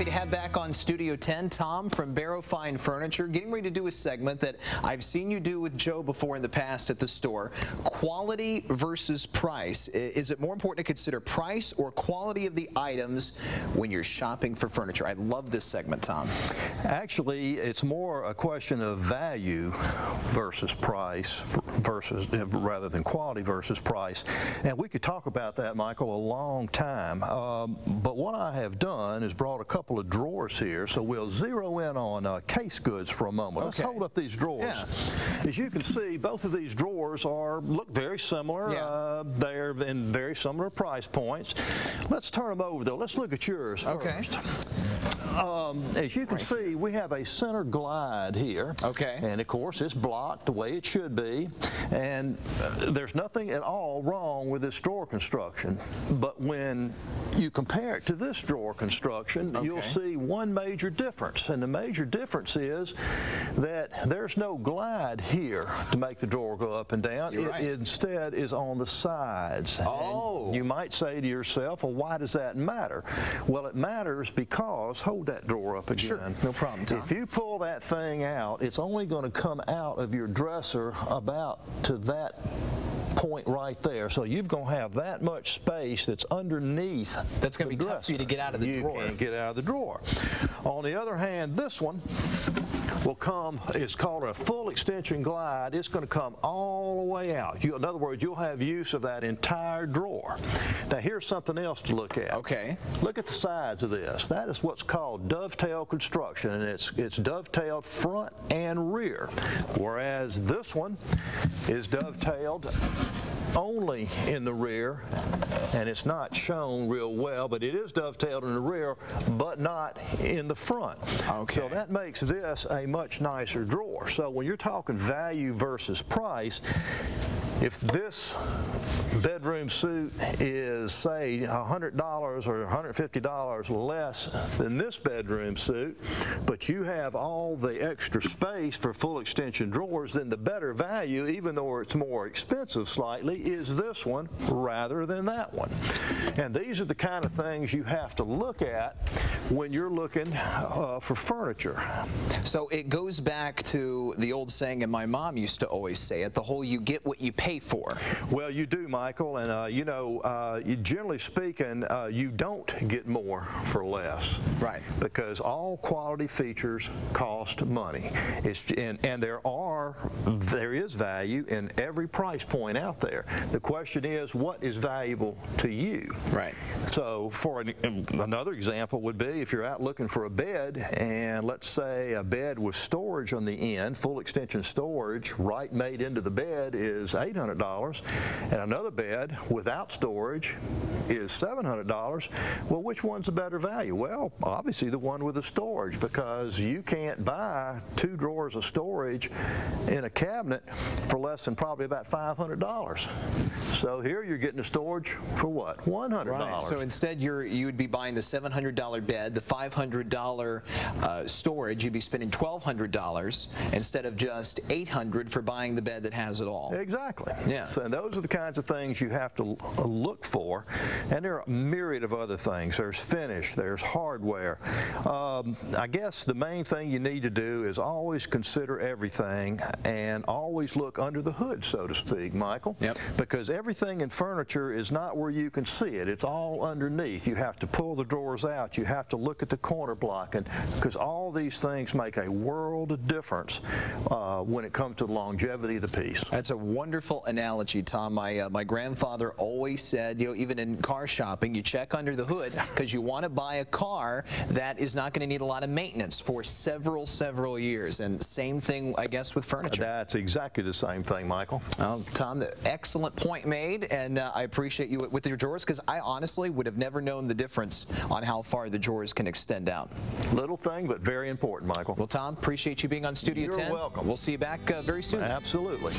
Happy to have back on Studio 10 Tom from Barrow Fine Furniture, getting ready to do a segment that I've seen you do with Joe before in the past at the store. Quality versus price. Is it more important to consider price or quality of the items when you're shopping for furniture? I love this segment, Tom. Actually, it's more a question of value versus price rather than quality versus price. And we could talk about that, Michael, a long time. But what I have done is brought a couple of drawers here, so we'll zero in on case goods for a moment. Okay. Let's hold up these drawers. Yeah. As you can see, both of these drawers look very similar. Yeah. They're in very similar price points. Let's turn them over, though. Let's look at yours first. As you can see, we have a center glide here. Okay. And of course, it's blocked the way it should be. And there's nothing at all wrong with this drawer construction. But when you compare it to this drawer construction, you'll see one major difference. And the major difference is that there's no glide here to make the drawer go up and down. It instead is on the sides. Oh. And you might say to yourself, well, why does that matter? Well, it matters because, hold that drawer up again. Sure, no problem, Tom. If you pull that thing out, it's only going to come out of your dresser about to that point right there. So you're going to have that much space that's underneath. That's going to be tough for you to get out of the drawer. You can't get out of the drawer. On the other hand, this one will come, it's called a full extension glide. It's going to come all the way out. In other words, you'll have use of that entire drawer. Now here's something else to look at. Okay. Look at the sides of this. That is what's called dovetail construction, and it's dovetailed front and rear, whereas this one is dovetailed only in the rear, and it's not shown real well, but it is dovetailed in the rear, but not in the front. Okay. So that makes this a much nicer drawer. So when you're talking value versus price, if this bedroom suit is, say, $100 or $150 less than this bedroom suit, but you have all the extra space for full extension drawers, then the better value, even though it's more expensive slightly, is this one rather than that one. And these are the kind of things you have to look at when you're looking for furniture. So it goes back to the old saying, and my mom used to always say it, the whole you get what you pay for. Well, you do, Michael, and you know, generally speaking, you don't get more for less. Right. Because all quality features cost money. And there is value in every price point out there. The question is, what is valuable to you? Right. So for another example would be if you're out looking for a bed, and let's say a bed with storage on the end, full extension storage, right made into the bed is $800, and another bed without storage is $700. Well, which one's a better value? Well, obviously the one with the storage, because you can't buy 2 drawers of storage in a cabinet for less than probably about $500. So here you're getting the storage for what? $100. Right. So instead you would be buying the $700 bed, the $500 storage. You'd be spending $1,200 instead of just $800 for buying the bed that has it all. Exactly. Yeah. So, and those are the kinds of things you have to look for, and there are a myriad of other things. There's finish, there's hardware. I guess the main thing you need to do is always consider everything and always look under the hood, so to speak, Michael. Yep. Because everything in furniture is not where you can see it. It's all underneath. You have to pull the drawers out. You have to look at the corner block, and because all these things make a world of difference when it comes to the longevity of the piece. That's a wonderful analogy, Tom. My grandfather always said, you know, even in car shopping, you check under the hood because you want to buy a car that is not going to need a lot of maintenance for several years. And same thing, I guess, with furniture. That's exactly the same thing, Michael. Well, Tom, excellent point made, and I appreciate you with your drawers, because I honestly would have never known the difference on how far the drawers can extend out. Little thing, but very important, Michael. Well, Tom, appreciate you being on Studio 10. You're welcome. We'll see you back very soon. Absolutely.